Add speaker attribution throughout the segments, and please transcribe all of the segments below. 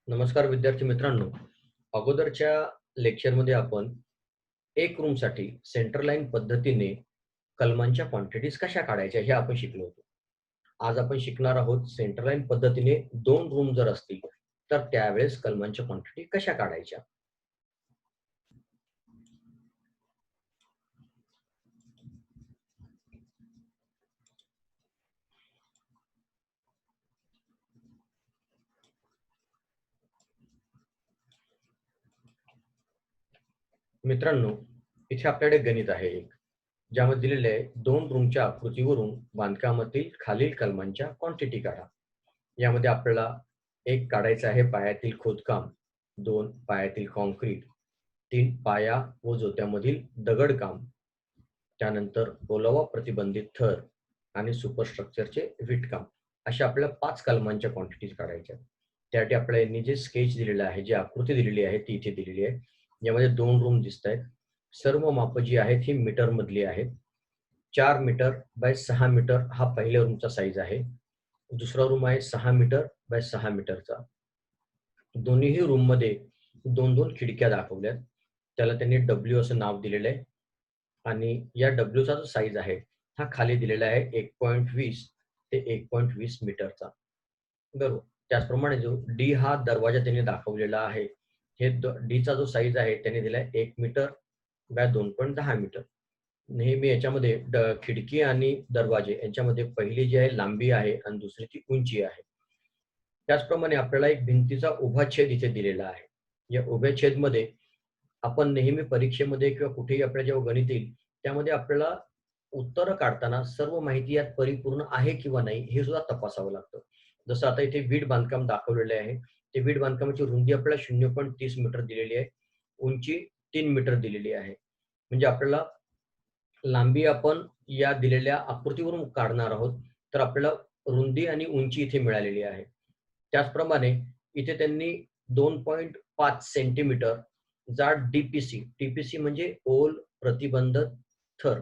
Speaker 1: नमस्कार विद्यार्थी मित्रांनो. अगोदरच्या लेक्चरमध्ये आपण एक रूमसाठी सेंटर लाईन पद्धतीने कलमांच्या क्वांटिटीज कशा काढायच्या हे आपण शिकलो होतो. आज आपण शिकणार आहोत सेंटर लाईन पद्धतीने 2 रूम जर असतील तर त्यावेळेस कलमांच्या क्वांटिटी कशा काढायच्या. मित्रांनो, इथे आपल्याकडे गणित आहे एक, ज्यामध्ये दिलेले आहे 2 रूमच्या आकृतीवरून बांधकामातील खालील कलमांच्या क्वांटिटी काढा. यामध्ये आपल्याला एक काढायचं आहे पायातील खोदकाम, 2 पायातील काँक्रीट, 3 पाया व जोत्यामधील दगडकाम, त्यानंतर ओलावा प्रतिबंधित थर आणि सुपरस्ट्रक्चरचे वीटकाम, अशा आपल्याला 5 कलमांच्या क्वांटिटीज काढायच्या आहेत. त्यासाठी आपल्याला यांनी जे स्केच दिलेलं आहे, जी आकृती दिलेली आहे ती इथे दिलेली आहे. यामध्ये 2 रूम दिसत आहेत. सर्व मापं जी आहेत ही मीटर मधली आहेत. 4 मीटर बाय 6 मीटर हा पहिल्या रूमचा साईज आहे. दुसरा रूम आहे 6 मीटर बाय 6 मीटरचा. दोन्हीही रूम मध्ये 2-2 खिडक्या दाखवल्यात. त्याला त्यांनी डब्ल्यू असं नाव दिलेलं आहे. आणि या डब्ल्यूचा जो साईज आहे हा खाली दिलेला आहे 1.20 ते 1.20 मीटरचा. बरोबर. त्याचप्रमाणे जो डी हा दरवाजा त्यांनी दाखवलेला आहे. हे डीचा जो साईज आहे त्याने दिलाय 1 मीटर बाय 2.10 मीटर. नेहमी याच्यामध्ये खिडकी आणि दरवाजे यांच्यामध्ये पहिली जी आहे लांबी आहे आणि दुसरी ती उंची आहे. त्याचप्रमाणे आपल्याला एक भिंतीचा उभा छेद इथे दिलेला आहे. या उभ्या छेदमध्ये आपण नेहमी परीक्षेमध्ये किंवा कुठेही आपल्या जेव्हा गणित येईल त्यामध्ये आपल्याला उत्तरं काढताना सर्व माहिती यात परिपूर्ण आहे किंवा नाही हे सुद्धा तपासावं लागतं. जसं आता इथे वीट बांधकाम दाखवलेले आहे. ते वीट बांधकामाची रुंदी आपल्याला 0.30 मीटर दिलेली आहे. उंची 3 मीटर दिलेली आहे. म्हणजे आपल्याला लांबी आपण या दिलेल्या आकृतीवरून काढणार आहोत, तर आपल्याला रुंदी आणि उंची इथे मिळालेली आहे. त्याचप्रमाणे इथे त्यांनी 2.5 सेंटीमीटर जाड टीपीसी म्हणजे ओल प्रतिबंधक थर.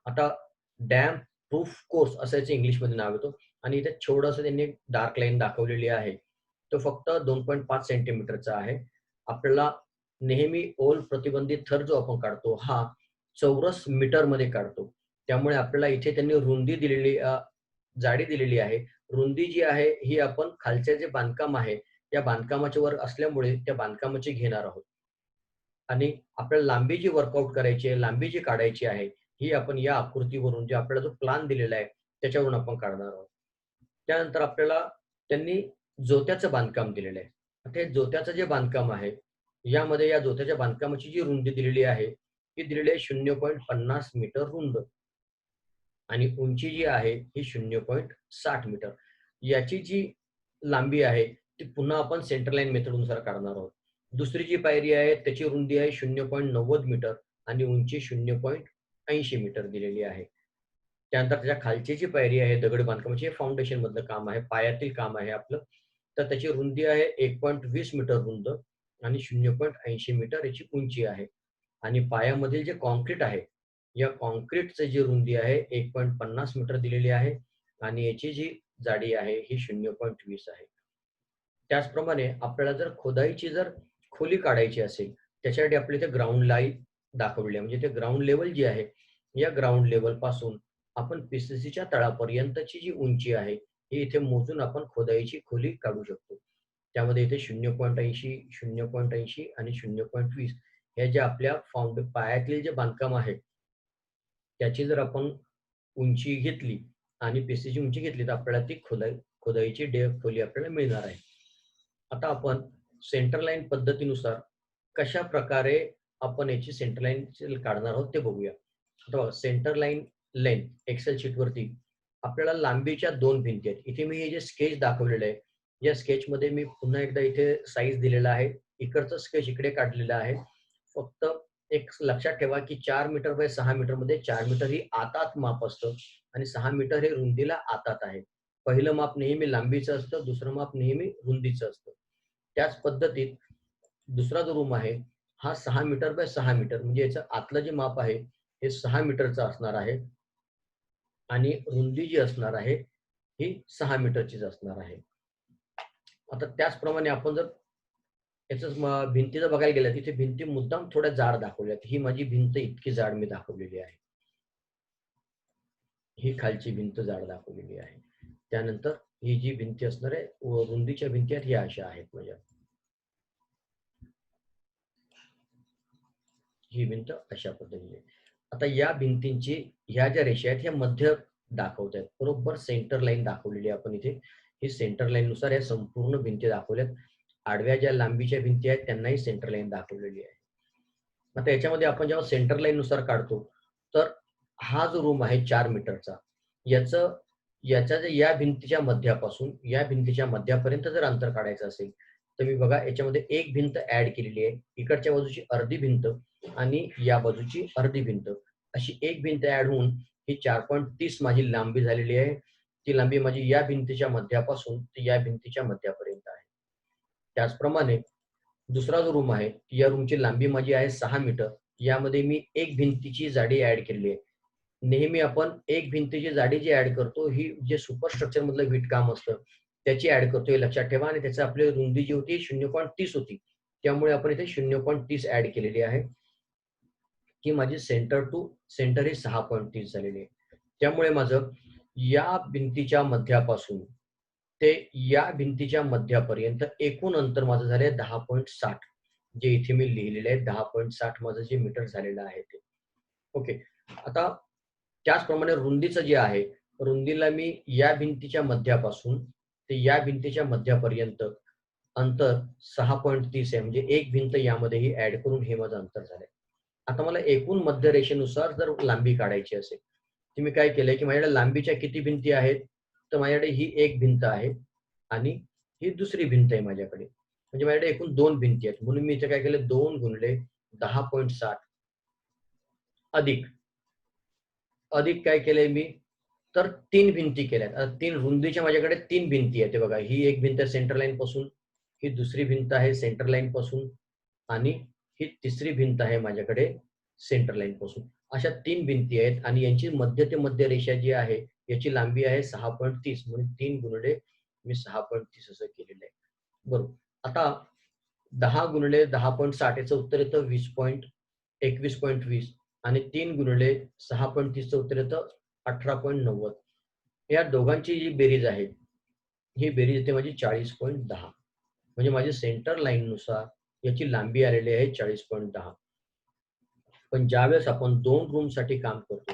Speaker 1: आता डॅम्प प्रूफ कोर्स असं याचं इंग्लिशमध्ये नाव येतं आणि इथे छोटंसं त्यांनी डार्क लाईन दाखवलेली आहे. तो फक्त 2.5 सेंटीमीटरचा आहे. आपल्याला नेहमी ओल प्रतिबंधित थर जो आपण काढतो हा चौरस मीटरमध्ये काढतो. त्यामुळे आपल्याला इथे त्यांनी रुंदी दिलेली जाडी दिलेली आहे. रुंदी जी आहे ही आपण खालचे जे बांधकाम आहे, त्या बांधकामाच्या वर असल्यामुळे त्या बांधकामाची घेणार आहोत. आणि आपल्याला लांबी जी वर्कआउट करायची आहे, लांबी जी काढायची आहे, ही आपण या आकृतीवरून जे आपल्याला जो प्लॅन दिलेला आहे, त्याच्यावरून आपण काढणार आहोत. त्यानंतर आपल्याला त्यांनी जोत्याचं बांधकाम दिलेलं आहे. आता हे जोत्याचं जे बांधकाम आहे, यामध्ये या जोत्याच्या बांधकामाची जी रुंदी दिलेली आहे, ती दिलेली आहे 0.50 मीटर रुंद आणि उंची जी आहे ही 0.60 मीटर. याची जी लांबी आहे, ती पुन्हा आपण सेंटर लाईन मेथडनुसार काढणार आहोत. दुसरी जी पायरी आहे त्याची रुंदी आहे 0.90 मीटर आणि उंची 0.80 मीटर दिलेली आहे. त्यानंतर त्याच्या खालची जी पायरी आहे दगड बांधकामाची, फाउंडेशन मधलं काम आहे, पायातील काम आहे आपलं. तर त्याची रुंदी आहे 1.20 मीटर रुंद आणि 0.80 मीटर याची उंची आहे. आणि पायामधील जे काँक्रीट आहे, या काँक्रीटची जी रुंदी आहे 1.50 मीटर दिलेली आहे आणि याची जी जाडी आहे ही 0.20 आहे. त्याचप्रमाणे आपल्याला जर खोदाईची जर खोली काढायची असेल, त्याच्यासाठी आपल्या इथे ग्राउंड लाईन दाखवली आहे. म्हणजे ते ग्राउंड लेवल जी आहे, या ग्राउंड लेवल पासून आपण पीसीसीच्या तळापर्यंतची जी उंची आहे, ही इथे मोजून आपण खोदाईची खोली काढू शकतो. त्यामध्ये इथे 0.80, 0.80 आणि 0.20 हे जे आपल्या पायातील जे बांधकाम आहे, त्याची जर आपण उंची घेतली आणि पीसीची उंची घेतली, तर आपल्याला ती खोदाईची खोली आपल्याला मिळणार आहे. आता आपण सेंटर लाईन पद्धतीनुसार कशा प्रकारे आपण याची सेंटर लाईन काढणार आहोत ते बघूया. आता बघा, centre line length excel sheet वरती आपल्याला लांबीच्या 2 भिंती आहेत. इथे मी हे जे स्केच दाखवलेलं आहे, या स्केचमध्ये मी पुन्हा एकदा इथे साईज दिलेला आहे. इकडचं स्केच इकडे काढलेलं आहे. फक्त एक लक्षात ठेवा, की 4 मीटर बाय 6 मीटर मध्ये 4 मीटर ही आतात माप असतं आणि 6 मीटर हे रुंदीला आतात आहे. पहिलं माप नेहमी लांबीचं असतं, दुसरं माप नेहमी रुंदीचं असतं. त्याच पद्धतीत दुसरा जो रूम आहे, हा 6 मीटर बाय 6 मीटर म्हणजे याचं आतलं जे माप आहे, हे 6 मीटरचं असणार आहे आणि रुंदी जी असणार आहे, ही 6 मीटरचीच असणार आहे. आता त्याचप्रमाणे आपण जर याच भिंतीचं बघायला गेलं तिथे भिंती मुद्दाम थोड्या जाड दाखवल्यात. ही माझी भिंत इतकी जाड मी दाखवलेली आहे. ही खालची भिंत जाड दाखवलेली आहे. त्यानंतर ही जी भिंती असणार आहे रुंदीच्या भिंती आहेत, ह्या अशा आहेत माझ्या. ही भिंत अशा पद्धतीने. आता या भिंतींची ह्या ज्या रेषा आहेत ह्या मध्य दाखवत आहेत. बरोबर सेंटर लाईन दाखवलेली आहे आपण इथे. ही सेंटर लाईन नुसार या संपूर्ण भिंती दाखवल्यात. आडव्या ज्या लांबीच्या भिंती आहेत त्यांनाही सेंटर लाईन दाखवलेली आहे. आता याच्यामध्ये आपण जेव्हा सेंटर लाईन नुसार काढतो तर हा जो रूम आहे 4 मीटरचा, याच्या या भिंतीच्या मध्यापासून या भिंतीच्या मध्यापर्यंत जर अंतर काढायचं असेल तर मी बघा याच्यामध्ये एक भिंत ऍड केलेली आहे. इकडच्या बाजूची अर्धी भिंत आणि या बाजूची अर्धी भिंत अशी एक भिंत ऍड होऊन ही 4.30 माझी लांबी झालेली आहे. ती लांबी माझी या भिंतीच्या मध्यापासून ते या भिंतीच्या मध्यापर्यंत आहे. त्याचप्रमाणे दुसरा जो रूम आहे या रूमची लांबी माझी आहे 6 मीटर. यामध्ये मी एक भिंतीची जाडी ऍड केलेली आहे. नेहमी आपण एक भिंतीची जाडी जी ऍड करतो ही जे सुपरस्ट्रक्चर मधलं वीटकाम असतं त्याची ऍड करतो हे लक्षात ठेवा. आणि त्याची आपली रुंदी जी होती 0.30 होती, त्यामुळे आपण इथे 0.30 ऍड केलेली आहे. ही माझी सेंटर टू सेंटर ही 6.30 झालेली आहे. त्यामुळे माझं या भिंतीच्या मध्यापासून ते या भिंतीच्या मध्यापर्यंत एकूण अंतर माझं झालंय 10.60, जे इथे मी लिहिलेले आहे 10.60 माझं जे मीटर झालेलं आहे ते. ओके. आता त्याचप्रमाणे रुंदीचं जे आहे, रुंदीला मी या भिंतीच्या मध्यापासून ते या भिंतीच्या मध्यापर्यंत अंतर 6.30 आहे. म्हणजे एक भिंत यामध्येही ऍड करून हे माझं अंतर झालंय. आता मला एकूण मध्यरेषेनुसार जर लांबी काढायची असेल तर मी काय केलंय की माझ्याकडे लांबीच्या किती भिंती आहेत, तर माझ्याकडे ही एक भिंत आहे आणि ही दुसरी भिंत आहे माझ्याकडे. म्हणजे माझ्याकडे एकूण 2 भिंती आहेत. म्हणून मी इथे काय केलं 2 गुणिले 10.60 अधिक अधिक काय केलंय मी तर 3 भिंती केल्यात. आता 3 रुंदीच्या माझ्याकडे 3 भिंती आहेत. बघा ही एक भिंत सेंटर लाईन पासून, ही दुसरी भिंत आहे सेंटर लाईन पासून आणि ही तिसरी भिंत आहे माझ्याकडे सेंटर लाईन पासून. अशा 3 भिंती आहेत आणि यांची मध्य ते मध्य रेषा जी आहे याची लांबी आहे 6.30 म्हणून 3 गुणिले मी 6.30 असं केलेलं आहे. बरोबर. आता 10 गुणिले 10.60 याचं उत्तर येतं 20.21.20 आणि 3 गुणिले 6.30 चं उत्तर येतं 18.90. या दोघांची जी बेरीज आहे ही बेरीज येते माझी 40.10. म्हणजे माझी सेंटर लाईन नुसार याची लांबी आलेली आहे 40.10. पण ज्यावेळेस आपण 2 रूम साठी काम करतो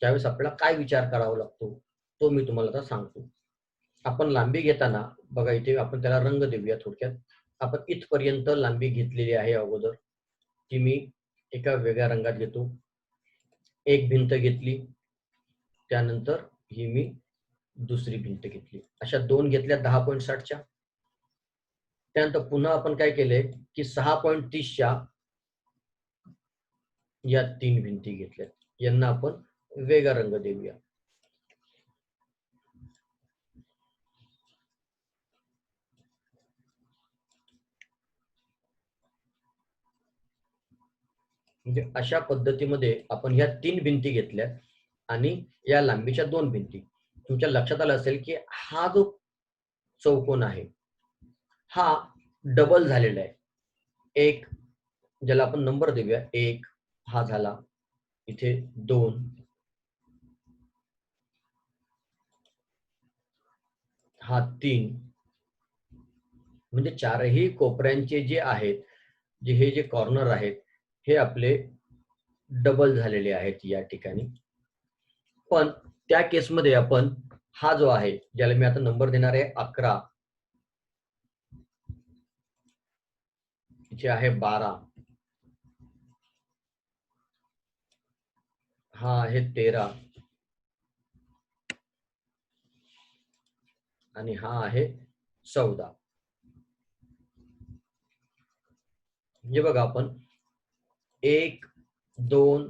Speaker 1: त्यावेळेस आपल्याला काय विचार करावा लागतो तो मी तुम्हाला आता सांगतो. आपण लांबी घेताना बघा इथे आपण त्याला रंग देऊया थोडक्यात. आपण इथपर्यंत लांबी घेतलेली आहे अगोदर, ती मी एका वेगळ्या रंगात घेतो. एक भिंत घेतली, त्यानंतर ही मी दुसरी भिंत घेतली. अशा 2 घेतल्या 10.60च्या. त्यानंतर पुन्हा आपण काय केलंय की 6.30च्या या 3 भिंती घेतल्यात. यांना आपण वेगळा रंग देऊया. म्हणजे अशा पद्धतीमध्ये आपण ह्या 3 भिंती घेतल्या आणि या लांबीच्या 2 भिंती. तुमच्या लक्षात आलं असेल की हा जो चौकोन आहे हा डबल झालेला आहे. एक, ज्याला आपण नंबर देऊया 1 हा झाला, इथे 2, हा 3. म्हणजे चारही कोपऱ्यांचे जे आहेत, हे जे कॉर्नर आहेत हे आपले डबल झालेले आहेत या ठिकाणी. पण त्या केसमध्ये आपण हा जो आहे ज्याला मी आता नंबर देणार आहे 11, इथे आहे 12, हा आहे 13 आणि हा आहे 14. म्हणजे बघा आपण 1, 2,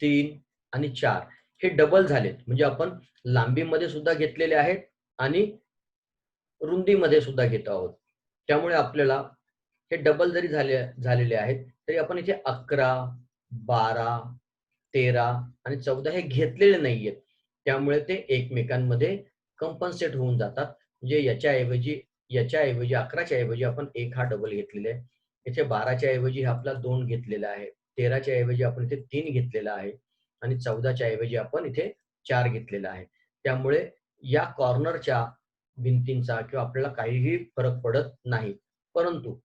Speaker 1: 3 आणि 4 हे डबल झालेत. म्हणजे आपण लांबीमध्ये सुद्धा घेतलेले आहेत आणि रुंदीमध्ये सुद्धा घेत आहोत. त्यामुळे आपल्याला हे डबल जरी झालेले आहेत तरी आपण इथे 11, 12, 13 आणि 14 हे घेतलेले नाहीयेत. त्यामुळे ते एकमेकांमध्ये कंपन्सेट होऊन जातात. म्हणजे याच्याऐवजी याच्या ऐवजी 11च्या ऐवजी आपण 1 हा डबल घेतलेला आहे. इथे 12च्या ऐवजी आपला 2 घेतलेला आहे. 13च्या ऐवजी आपण इथे 3 घेतलेला आहे आणि 14च्या ऐवजी आपण इथे 4 घेतलेला आहे. त्यामुळे या कॉर्नरच्या भिंतींचा किंवा आपल्याला काहीही फरक पडत नाही. परंतु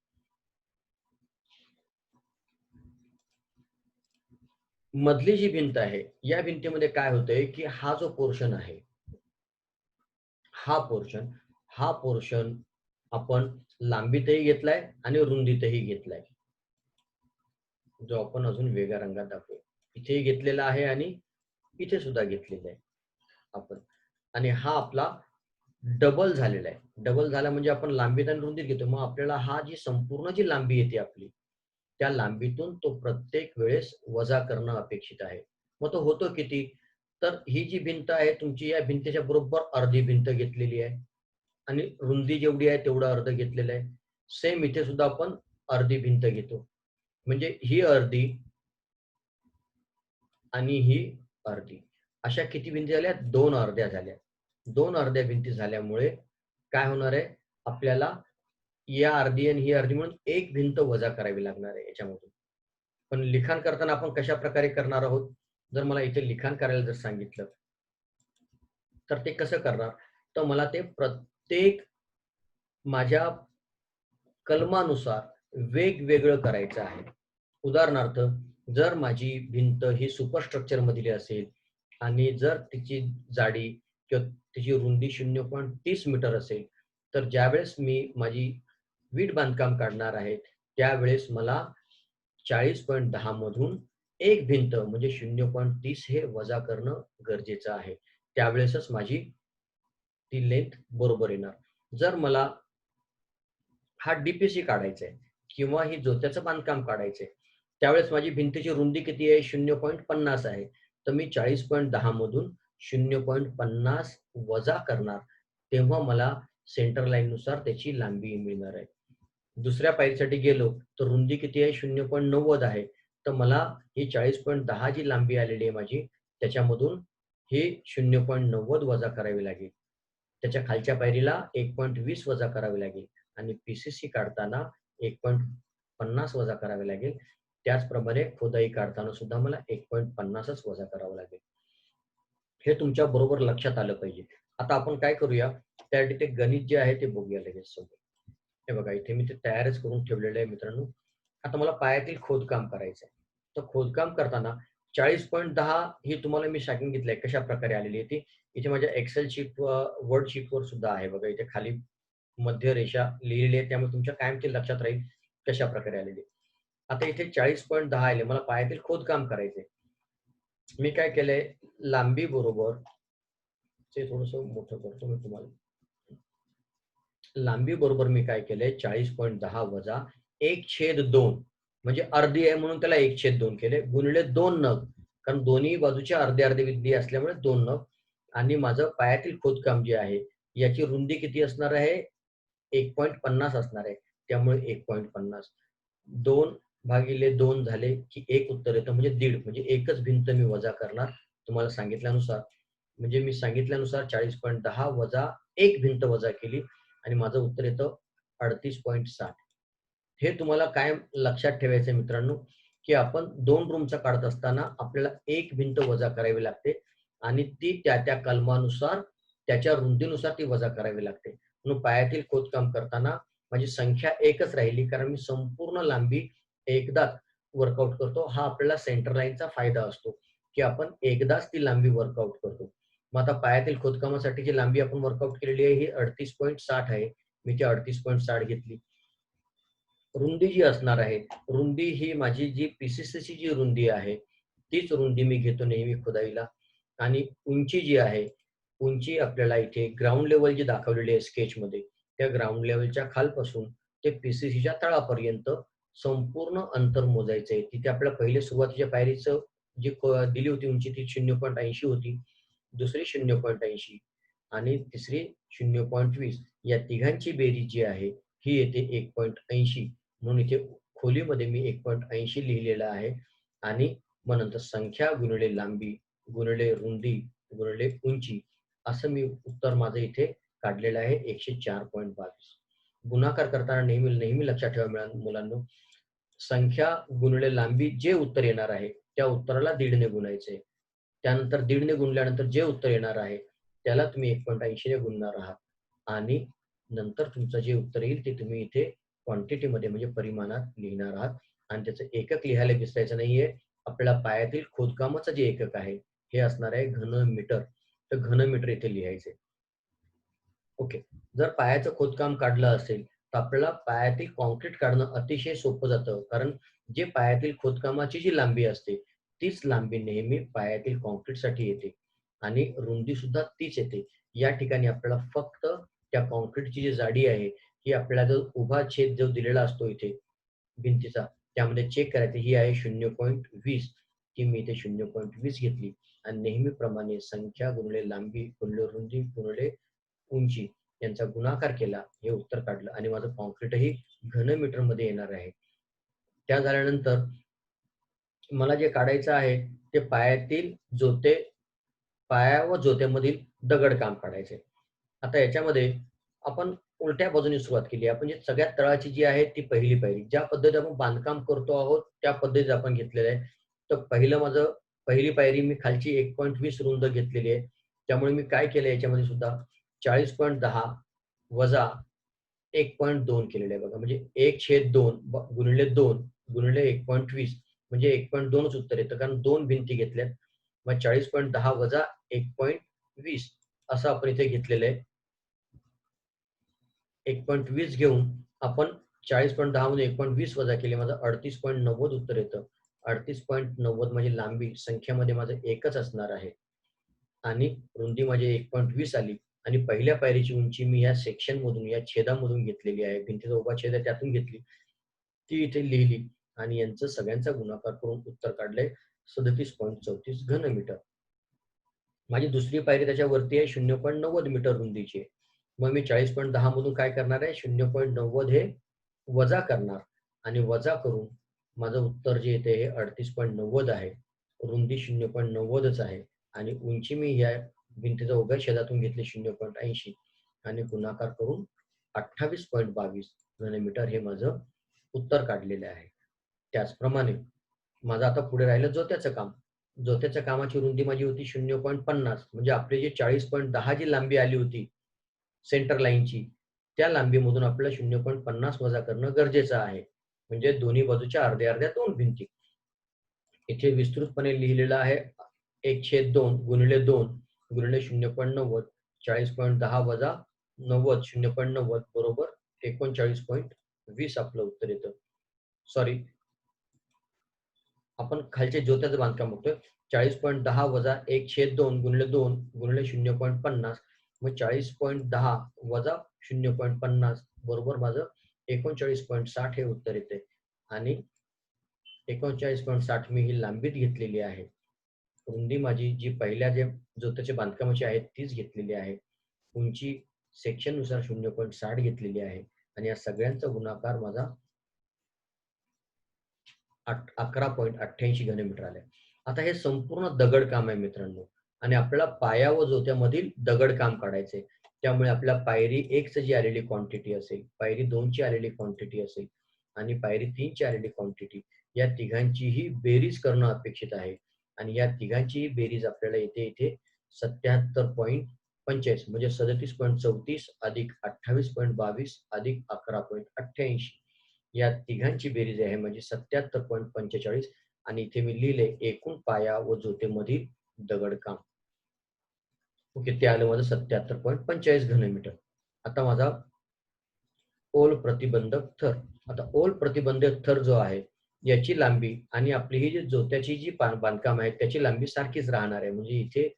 Speaker 1: मधली जी भिंत आहे, या भिंतीमध्ये काय होतंय, की हा जो पोर्शन आहे, हा पोर्शन हा पोर्शन आपण लांबीतही घेतलाय आणि रुंदीतही घेतलाय. जो आपण अजून वेगळ्या रंगात दाखवू. इथेही घेतलेला आहे आणि इथे सुद्धा घेतलेला आहे आपण. आणि हा आपला डबल झालेला आहे. डबल झाला म्हणजे आपण लांबीत आणि रुंदीत घेतो. मग आपल्याला हा जी संपूर्ण जी लांबी येते आपली, त्या लांबीतून तो प्रत्येक वेळेस वजा करणं अपेक्षित आहे. मग तो होतो किती? तर ही जी भिंत आहे तुमची, या भिंतीच्या बरोबर अर्धी भिंत घेतलेली आहे आणि रुंदी जेवढी आहे तेवढं अर्ध घेतलेलं आहे. सेम इथे सुद्धा आपण अर्धी भिंत घेतो. म्हणजे ही अर्धी आणि ही अर्धी. अशा किती भिंती झाल्या? 2 अर्ध्या झाल्या. 2 अर्ध्या भिंती झाल्यामुळे काय होणार आहे? आपल्याला या अर्धी आणि ही अर्धी म्हणून एक भिंत वजा करावी लागणार आहे याच्यामधून. पण लिखाण करताना आपण कशाप्रकारे करणार आहोत? जर मला इथे लिखाण करायला जर सांगितलं, तर ते कसं करणार? तर मला ते प्रत्येक माझ्या कलमानुसार वेगवेगळं करायचं आहे. उदाहरणार्थ, जर माझी भिंत ही सुपरस्ट्रक्चर मधली असेल आणि जर तिची जाडी किंवा तिची रुंदी 0.30 मीटर असेल, तर ज्यावेळेस मी माझी वीट बांधकाम काढणार आहे, त्यावेळेस मला 40.10 मधून एक भिंत म्हणजे 0.30 हे वजा करणं गरजेचं आहे. त्यावेळेसच माझी ती लेंथ बरोबर येणार. जर मला हा डी काढायचा आहे किंवा ही जोत्याचं बांधकाम काढायचंय, त्यावेळेस माझी भिंतीची रुंदी किती आहे? 0.50 आहे. तर मी 40.10 मधून 0.50 वजा करणार. तेव्हा मला सेंटर लाईननुसार त्याची लांबी मिळणार आहे. दुसऱ्या पायरीसाठी गेलो, तर रुंदी किती आहे? 0.90 आहे. तर मला ही 40.10 जी लांबी आलेली आहे माझी, त्याच्यामधून ही 0.90 वजा करावी लागेल. त्याच्या खालच्या पायरीला 1.20 वजा करावे लागेल आणि पी काढताना 1.50 वजा करावे लागेल. त्याचप्रमाणे खोदाई काढताना सुद्धा मला 1.50च वजा करावं लागेल. हे तुमच्या बरोबर लक्षात आलं पाहिजे. आता आपण काय करूया, त्यासाठी ते गणित जे आहे ते बघूया लगेच सोबत. हे बघा, इथे मी ते तयारच करून ठेवलेलं आहे मित्रांनो. आता मला पायातील खोदकाम करायचं आहे. तर खोदकाम करताना 40.10 ही तुम्हाला मी सांगितलंय कशाप्रकारे आलेली आहे ती. इथे माझ्या एक्सेल शीट वर्ड शीटवर सुद्धा आहे बघा. इथे खाली मध्य रेषा लिहिलेली आहे, त्यामुळे तुमच्या कायम ते लक्षात राहील कशाप्रकारे आलेली आहे. आता इथे 40.10 आले. मला पायातील खोदकाम करायचंय. मी काय केलंय, लांबी बरोबर ते थोडंसं मोठं करतो मी तुम्हाला. लांबी बरोबर मी काय केलंय, 40.10 वजा 1/2 म्हणजे अर्धी आहे म्हणून त्याला 1/2 केले, गुणिले 2 नग. कारण दोन्ही बाजूच्या अर्धे-अर्धे विद्दी असल्यामुळे 2 नग. आणि माझं पायातील खोदकाम जे आहे, याची रुंदी किती असणार आहे? 1.50 असणार आहे. त्यामुळे 1.50 2 भागिले 2 झाले की 1 उत्तर येतं, म्हणजे दीड, म्हणजे एकच भिंत मी वजा करणार तुम्हाला सांगितल्यानुसार. म्हणजे मी सांगितल्यानुसार 40.10 वजा 1 भिंत वजा केली आणि माझं उत्तर येतं 38.60. हे तुम्हाला कायम लक्षात ठेवायचं आहे मित्रांनो, की आपण 2 रूमचा काढत असताना आपल्याला एक भिंत वजा करावी लागते आणि ती त्या कलमानुसार, त्याच्या रुंदीनुसार ती वजा करावी लागते. म्हणून पायातील खोदकाम करताना माझी संख्या एकच राहिली, कारण मी संपूर्ण लांबी एकदाच वर्कआउट करतो. हा आपल्याला सेंटर लाईनचा फायदा असतो, की आपण एकदाच ती लांबी वर्कआउट करतो. मग आता पायातील खोदकामासाठी जी लांबी आपण वर्कआउट केलेली आहे ही 38.60 आहे. मी ती 38.60 घेतली. रुंदी जी असणार आहे, रुंदी ही माझी जी पी-सी-सीची जी रुंदी आहे, तीच रुंदी मी घेतो नेहमी खोदाईला. आणि उंची जी आहे, उंची आपल्याला इथे ग्राउंड लेवल जी दाखवलेली आहे स्केचमध्ये, त्या ग्राउंड लेवलच्या खालपासून ते पी-सी-सीच्या तळापर्यंत संपूर्ण अंतर मोजायचं आहे. तिथे आपल्याला पहिले सुरुवातीच्या पायरीचं जी दिली होती उंची ती 0.80 होती, दुसरी 0.80 आणि तिसरी 0.20. या तिघांची बेरीज जी आहे ही येते 1.80. म्हणून इथे खोलीमध्ये मी 1.80 लिहिलेलं आहे आणि मग नंतर संख्या गुणिले लांबी गुणिले रुंदी गुणिले उंची, असं मी उत्तर माझं इथे काढलेलं आहे 104.22. गुणाकार करताना नेहमी नेहमी लक्षात ठेवा मुलांनो, संख्या गुणिले लांबी जे उत्तर येणार आहे त्या उत्तराला दीडने गुणायचे. त्यानंतर दीडने गुणल्यानंतर जे उत्तर येणार आहे त्याला तुम्ही 1.80 ने गुणणार आहात आणि नंतर तुमचं जे उत्तर येईल ते तुम्ही इथे क्वांटिटीमध्ये म्हणजे परिमाणात लिहिणार आहात आणि त्याचं एकक लिहायला विसरायचं नाहीये. आपल्या पायातील खोदकामाचं जे एकक आहे हे असणार आहे घनमीटर. तर घनमीटर इथे लिहायचे. ओके. जर पायाचं खोदकाम काढलं असेल तर आपल्याला पायातील कॉन्क्रीट काढणं अतिशय सोपं जातं. कारण जे पायातील खोदकामाची जी लांबी असते तीच लांबी नेहमी पायातील कॉन्क्रीटसाठी येते आणि रुंदी सुद्धा तीच येते. या ठिकाणी आपल्याला फक्त त्या कॉन्क्रीटची जी जाडी आहे ही आपल्याला जो उभा छेद जो दिलेला असतो इथे भिंतीचा त्यामध्ये चेक करायची. ही आहे 0.20. ती मी इथे 0.20 घेतली आणि नेहमीप्रमाणे संख्या गुणिले लांबी गुणिले रुंदी गुणिले उंची यांचा गुणाकार केला, हे उत्तर काढलं आणि माझं कॉन्क्रीटही घनमीटर मध्ये येणार आहे. त्या झाल्यानंतर मला जे काढायचं आहे ते पायातील जोते, पाया व जोत्यामधील दगड काम काढायचे. आता याच्यामध्ये आपण उलट्या बाजूने सुरुवात केली. आपण जी सगळ्यात तळाची जी आहे ती पहिली पायरी. ज्या पद्धतीने आपण बांधकाम करतो आहोत त्या पद्धतीत आपण घेतलेलं आहे. तर पहिली पायरी मी खालची 1.20 रुंद घेतलेली आहे. त्यामुळे मी काय केलं याच्यामध्ये सुद्धा 40.10 वजा 1.2 केलेलं आहे बघा. म्हणजे 1/2 गुणिले 2 गुणिले 1.20 म्हणजे 1.2च उत्तर येतं कारण 2 भिंती घेतल्यात. मग 40.10 वजा 1.20 असं आपण इथे घेतलेलं आहे. 1.20 घेऊन आपण 40.10 मधून 1.20 वजा केले माझं 38.90 उत्तर येतं. 38.90 म्हणजे लांबी संख्यामध्ये माझं एकच असणार आहे आणि रुंदी माझी 1.20 आली आणि पहिल्या पायरीची उंची मी या सेक्शन मधून या छेदामधून घेतलेली आहे. भिंतीचा उभा छेद आहे त्यातून घेतली. ती इथे लिहिली आणि यांचं सगळ्यांचा गुणाकार करून उत्तर काढलंय 37.34 घनमीटर. माझी दुसरी पायरी त्याच्यावरती आहे 0.90 मीटर रुंदीची. मग मी 40.10 मधून काय करणार आहे 0.90 हे वजा करणार आणि वजा करून माझं उत्तर जे येते हे 38.90 आहे. रुंदी 0.90च आहे आणि उंची मी या भिंतीच्या उभ्या छेदातून घेतली 0.80 आणि गुणाकार करून 28.22 घनमीटर हे माझं उत्तर काढलेलं आहे. त्याचप्रमाणे माझं आता पुढे राहिलं जोत्याचं काम. जोत्याच्या कामाची रुंदी माझी होती 0.50 म्हणजे आपली जी 40.10 जी लांबी आली होती सेंटर लाईनची त्या लांबीमधून आपल्याला 0.50 वजा करणं गरजेचं आहे. म्हणजे दोन्ही बाजूच्या अर्ध्या अर्ध्या 2 भिंती. इथे विस्तृतपणे लिहिलेलं आहे 1/2 गुणिले 2 गुणिले 0.90 40.10 वजा 90 0.90 बरोबर 39.20 आपलं उत्तर येतं. सॉरी आपण खालचे जोत्याचं बांधकाम बघतोय. 40.10 वजा 1/2 गुणिले 2 गुणिले 0.50 मग 40.10 वजा 0.50 बरोबर माझं 39.60 हे उत्तर येते आणि 39.60 मी ही लांबीत घेतलेली आहे. रुंदी माझी जी पहिल्या जे जोत्याच्या बांधकामाची आहे तीच घेतलेली आहे. उंची सेक्शन नुसार 0.60 घेतलेली आहे आणि या सगळ्यांचा गुणाकार माझा 11.88 घनमीटर आले. आता हे संपूर्ण दगड काम आहे मित्रांनो आणि आपल्याला पाया व जोत्यामधील दगड काम काढायचे. त्यामुळे आपल्या पायरी 1 ची जी आलेली क्वांटिटी असेल, पायरी 2 ची आलेली क्वांटिटी असेल आणि पायरी 3 ची आलेली क्वांटिटी या तिघांचीही बेरीज करणं अपेक्षित आहे आणि या तिघांचीही बेरीज आपल्याला इथे 77.45 म्हणजे 37.34 अधिक 28.22 अधिक 11.88 या तिघांची बेरीज आहे म्हणजे 77.45 आणि इथे मी लिहिले एकूण पाया व जोतेमधील दगडकाम. ओके ते आलं माझं 77.45 घनमीटर. आता माझा ओल प्रतिबंधक थर. आता ओल प्रतिबंधक थर जो आहे याची लांबी आणि आपली ही जी जोत्याची जी बांधकाम आहे त्याची लांबी सारखीच राहणार आहे. म्हणजे इथे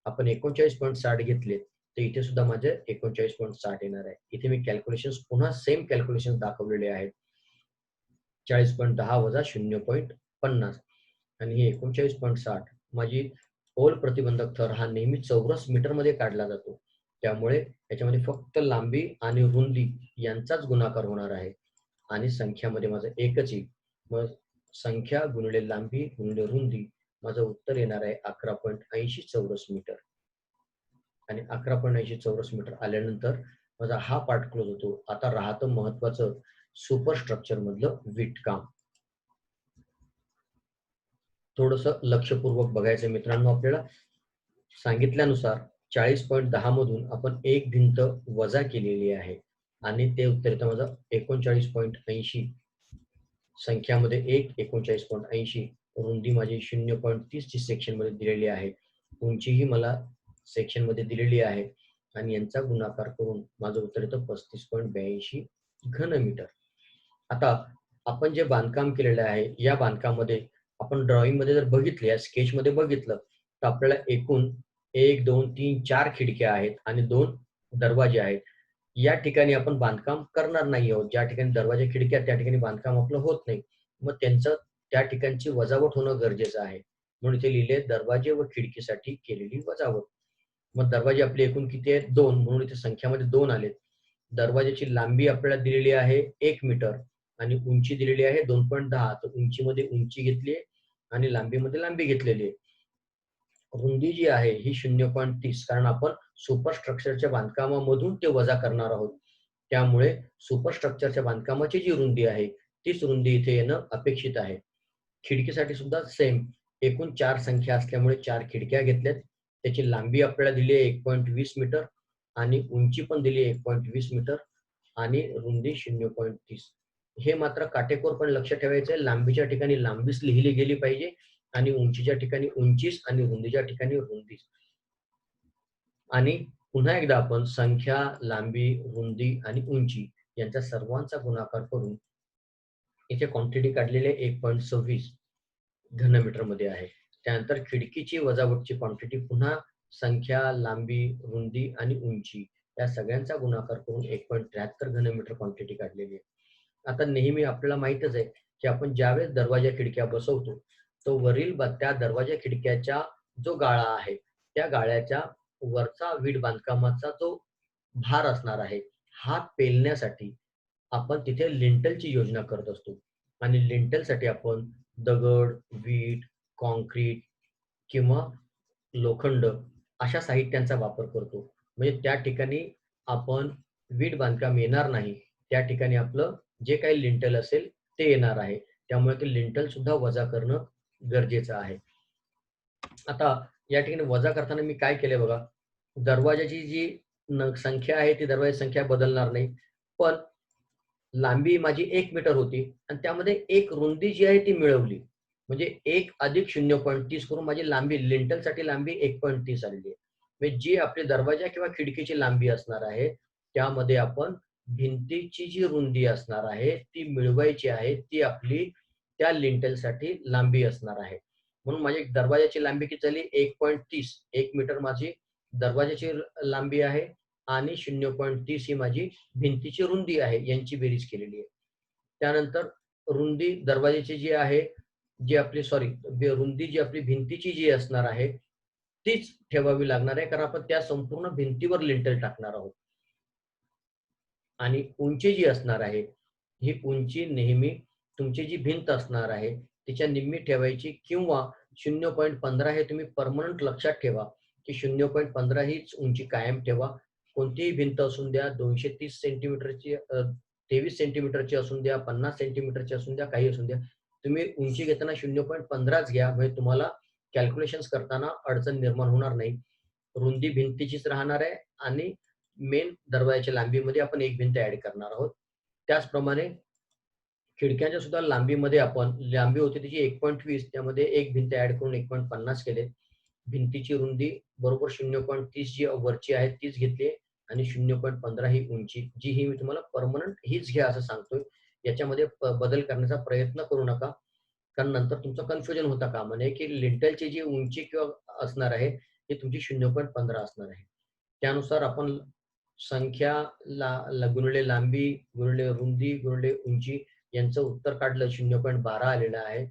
Speaker 1: आपण 39.60 घेतले तर इथे सुद्धा माझे 39.60 येणार आहे. इथे मी कॅल्क्युलेशन पुन्हा सेम कॅल्क्युलेशन दाखवलेले आहेत. 40.10 वजा 0.50 आणि ही 39.60 माझी ओल प्रतिबंधक थर हा नेहमी चौरस मीटर मध्ये काढला जातो. त्यामुळे याच्यामध्ये फक्त लांबी आणि रुंदी यांचाच गुणाकार होणार आहे आणि संख्यामध्ये माझं एकच येईल. मग संख्या गुणिले लांबी गुणिले रुंदी माझं उत्तर येणार आहे 11.80 चौरस मीटर आणि 11.80 चौरस मीटर आल्यानंतर माझा हा पार्ट क्लोज होतो. आता राहतं महत्वाचं सुपर स्ट्रक्चर मधलं वीटकाम. थोडंसं लक्षपूर्वक बघायचं मित्रांनो. आपल्याला सांगितल्यानुसार 40.10 मधून आपण एक भिंत वजा केलेली आहे आणि ते उत्तर येतं माझं 39.80. संख्यामध्ये 39.80. रुंदी माझी 0.30 ची सेक्शन मध्ये दिलेली आहे. उंचीही मला सेक्शन मध्ये दिलेली आहे आणि यांचा गुणाकार करून माझं उत्तर येतं 35.82 घनमीटर. आता आपण जे बांधकाम केलेलं आहे, या बांधकामामध्ये आपण ड्रॉइंग मध्ये जर बघितले, या स्केच मध्ये बघितलं, तर आपल्याला एकूण 1, 2, 3, 4 खिडक्या आहेत आणि 2 दरवाजे आहेत. या ठिकाणी आपण बांधकाम करणार नाही आहोत. ज्या ठिकाणी दरवाजा खिडक्या त्या ठिकाणी बांधकाम आपलं होत नाही. मग त्यांचं त्या ठिकाणची वजावट होणं गरजेचं आहे. म्हणून इथे लिहिले दरवाजे व खिडकीसाठी केलेली वजावट. मग दरवाजे आपले एकूण किती आहेत? 2. म्हणून इथे संख्यामध्ये 2 आलेत. दरवाजाची लांबी आपल्याला दिलेली आहे 1 मीटर आणि उंची दिलेली आहे 2.10. तर उंचीमध्ये उंची घेतली आहे आणि लांबीमध्ये लांबी घेतलेली आहे. रुंदी जी आहे ही 0.30, कारण आपण सुपर स्ट्रक्चरच्या बांधकामामधून ते वजा करणार आहोत. त्यामुळे सुपर स्ट्रक्चरच्या बांधकामाची जी रुंदी आहे तीच रुंदी इथे येणं अपेक्षित आहे. खिडकीसाठी सुद्धा सेम. एकूण 4 संख्या असल्यामुळे 4 खिडक्या घेतल्यात. त्याची लांबी आपल्याला दिली आहे 1.20 मीटर आणि उंची पण दिली आहे 1.20 मीटर आणि रुंदी 0.30. हे मात्र काटेकोरपणे लक्षात ठेवायचं आहे. लांबीच्या ठिकाणी लांबीच लिहिली गेली पाहिजे आणि उंचीच्या ठिकाणी उंचीच आणि रुंदीच्या ठिकाणी रुंदीच. आणि पुन्हा एकदा आपण संख्या, लांबी, रुंदी आणि उंची यांच्या सर्वांचा गुणाकार करून इथे क्वांटिटी काढलेली आहे 1.26 घनमीटर मध्ये आहे. त्यानंतर खिडकीची वजावटची क्वांटिटी पुन्हा संख्या, लांबी, रुंदी आणि उंची या सगळ्यांचा गुणाकार करून 1.73 घनमीटर क्वांटिटी काढलेली आहे. आता नेहमी आपल्याला माहितच आहे की आपण ज्यावेळेस दरवाजा खिडक्या बसवतो, तो वरील त्या दरवाजा खिडक्याच्या जो गाळा आहे, त्या गाळ्याच्या वरचा वीट बांधकामाचा जो भार असणार आहे, हा पेलण्यासाठी आपण तिथे लिंटलची योजना करत असतो आणि लिंटलसाठी आपण दगड, वीट, काँक्रीट किंवा लोखंड अशा साहित्यांचा वापर करतो. म्हणजे त्या ठिकाणी आपण वीट बांधकाम येणार नाही. त्या ठिकाणी आपलं जे काही लिंटल असेल ते येणार आहे. त्यामुळे ते लिंटल सुद्धा वजा करणं गरजेचं आहे. आता या ठिकाणी वजा करताना मी काय केलंय बघा, दरवाजाची जी संख्या आहे ती दरवाजाची संख्या बदलणार नाही. पण लांबी माझी 1 मीटर होती आणि त्यामध्ये एक रुंदी जी आहे ती मिळवली. म्हणजे 1 अधिक 0.30 करून माझी लांबी लिंटलसाठी लांबी 1.30 आलेली आहे. म्हणजे जी आपली दरवाजा किंवा खिडकीची लांबी असणार आहे, त्यामध्ये आपण भिंतीची जी रुंदी असणार आहे ती मिळवायची आहे. ती आपली त्या लिंटलसाठी लांबी असणार आहे. म्हणून माझी दरवाजाची लांबी किती झाली? 1.30. 1 मीटर माझी दरवाजाची लांबी आहे आणि 0.30 ही माझी भिंतीची रुंदी आहे, यांची बेरीज केलेली आहे. त्यानंतर रुंदी दरवाजाची जी आहे, जी आपली रुंदी जी आपली भिंतीची जी असणार आहे, तीच ठेवावी लागणार आहे, कारण आपण त्या संपूर्ण भिंतीवर लिंटल टाकणार आहोत. आणि उंची जी असणार आहे, ही उंची नेहमी तुमची जी भिंत असणार आहे, तिच्या निम्मी ठेवायची किंवा 0.15 हे तुम्ही परमनंट लक्षात ठेवा, की 0.15 हीच उंची कायम ठेवा. कोणतीही भिंत असून द्या, 230 सेंटीमीटरची 23 सेंटीमीटरची असून द्या, 50 सेंटीमीटरची असून द्या, काही असून द्या. तुम्ही उंची घेताना 0.15च घ्या, म्हणजे तुम्हाला कॅल्क्युलेशन्स करताना अडचण निर्माण होणार नाही. रुंदी भिंतीचीच राहणार आहे आणि मेन दरवाजाच्या लांबीमध्ये आपण एक भिंत ऍड करणार आहोत. त्याचप्रमाणे खिडक्यांच्या सुद्धा लांबीमध्ये आपण लांबी होती त्याची 1.20, त्यामध्ये एक भिंत ऍड करून 1.50 केले. भिंतीची रुंदी बरोबर 0.30 जी वरची आहे तीच घेतली आणि 0.15 ही उंची, जी ही मी तुम्हाला परमनंट हीच घ्या असं सांगतोय. याच्यामध्ये बदल करण्याचा प्रयत्न करू नका, कारण नंतर तुमचं कन्फ्युजन होता कामा नये, की लिंटलची जी उंची किंवा असणार आहे ती तुमची 0.15 असणार आहे. त्यानुसार आपण संख्या गुणिले लांबी गुणिले रुंदी गुणिले उंची यांचं उत्तर काढलं, 0.12 आलेलं आहे.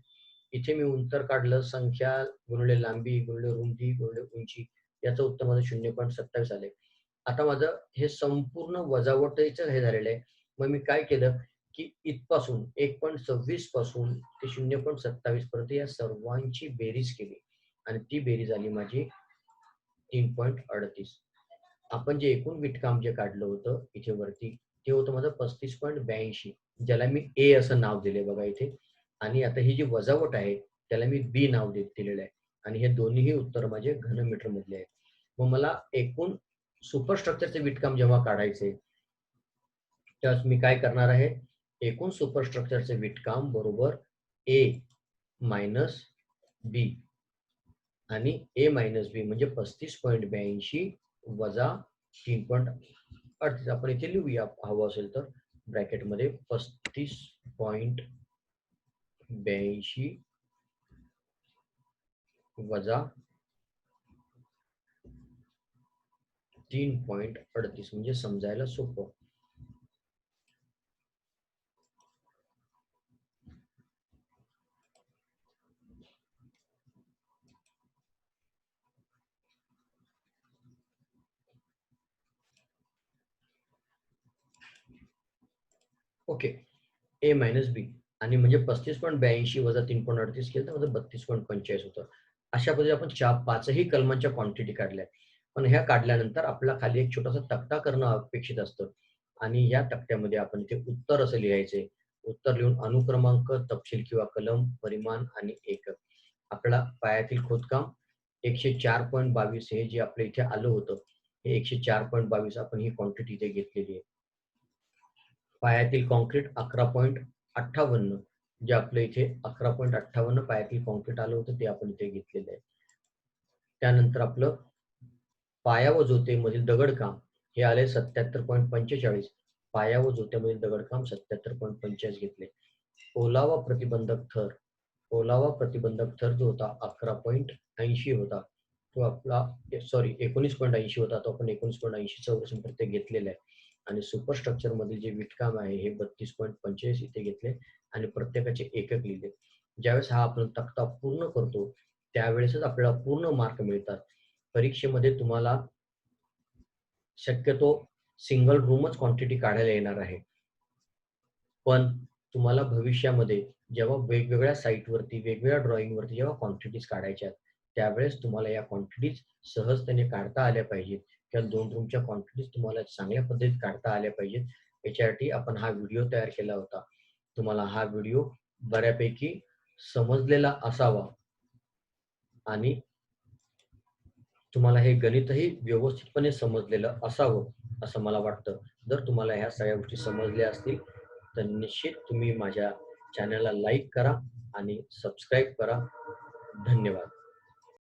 Speaker 1: इथे मी उत्तर काढलं संख्या गुणिले लांबी गुणिले रुंदी गुणिले उंची, याचं उत्तर माझं 0.27 आले. आता माझं हे संपूर्ण वजावटीचं हे झालेलं आहे. मग मी काय केलं, की इथपासून 1.26 पासून ते 0.27 पर्यंत या सर्वांची बेरीज केली आणि ती बेरीज आली माझी 3.38. आपण जे एकूण विटकाम जे काढलं होतं इथे वरती, ते होतं माझं 35.82, ज्याला मी ए असं नाव दिले बघा इथे. आणि आता ही जी वजावट आहे त्याला मी बी नाव दिलेलं आहे. आणि हे दोन्हीही उत्तर माझे घनमीटर मधले आहेत. मग मला एकूण सुपरस्ट्रक्चरचे विटकाम जेव्हा काढायचे, त्यावेळेस मी काय करणार आहे, एकूण सुपरस्ट्रक्चरचे विटकाम बरोबर ए मायनस बी. आणि ए मायनस बी म्हणजे 35.82 वजा 3.38. आपण इथे लिहूया हवं असेल तर ब्रॅकेटमध्ये 35.82 वजा 3.38 म्हणजे समजायला सोपं. ओके. ए मायनस बी आणि म्हणजे 35.82 वजा 3.38 केलं तर माझं 32.45 होतं. अशा पद्धतीने आपण पाचही कलमांच्या क्वांटिटी काढल्या. पण ह्या काढल्यानंतर आपल्याला खाली एक छोटासा तक्ता करणं अपेक्षित असतं आणि या तक्त्यामध्ये आपण इथे उत्तर असं लिहायचे. उत्तर लिहून अनुक्रमांक, तपशील किंवा कलम, परिमाण आणि एकक. आपल्याला पायातील खोदकाम 104.22 हे जे आपल्या इथे आलं होतं, हे 104.22 आपण ही क्वांटिटी इथे घेतलेली आहे. पायातील कॉन्क्रीट 11.58 जे आपल्या इथे 11.58 पायातील कॉन्क्रीट आलं होतं ते आपण इथे घेतलेलं आहे. त्यानंतर आपलं पाया व जोतेमधील दगडकाम हे आले 77.45. पाया व जोत्यामधील दगडकाम 77.45 घेतले. ओलावा प्रतिबंधक थर, ओलावा प्रतिबंधक थर जो होता 11.80 होता, तो आपला 19.80 होता, तो आपण 19.80 चौरस मीटर ते घेतलेला आहे. आणि सुपरस्ट्रक्चर मधील जे विटकाम आहे हे 32.45 इथे घेतले आणि प्रत्येकाचे एकक लिहिले. ज्यावेळेस हा आपण तक्ता पूर्ण करतो त्यावेळेसच आपल्याला पूर्ण मार्क मिळतात. परीक्षेमध्ये तुम्हाला शक्यतो सिंगल रूमच क्वांटिटी काढायला येणार आहे. पण तुम्हाला भविष्यामध्ये जेव्हा वेगवेगळ्या साईटवरती, वेगवेगळ्या ड्रॉइंगवरती जेव्हा क्वांटिटीज काढायच्या आहेत, त्यावेळेस तुम्हाला या क्वांटिटीज सहजतेने काढता आल्या पाहिजेत किंवा 2 रूमच्या क्वांटिटीज तुम्हाला चांगल्या पद्धतीत काढता आल्या पाहिजेत. याच्यासाठी आपण हा व्हिडिओ तयार केला होता. तुम्हाला हा व्हिडिओ बऱ्यापैकी समजलेला असावा आणि तुम्हाला हे गणितही व्यवस्थितपणे समजलेलं असावं, असं मला वाटतं. जर तुम्हाला ह्या सगळ्या गोष्टी समजल्या असतील, तर निश्चित तुम्ही माझ्या चॅनलला लाईक करा आणि सबस्क्राईब करा. धन्यवाद.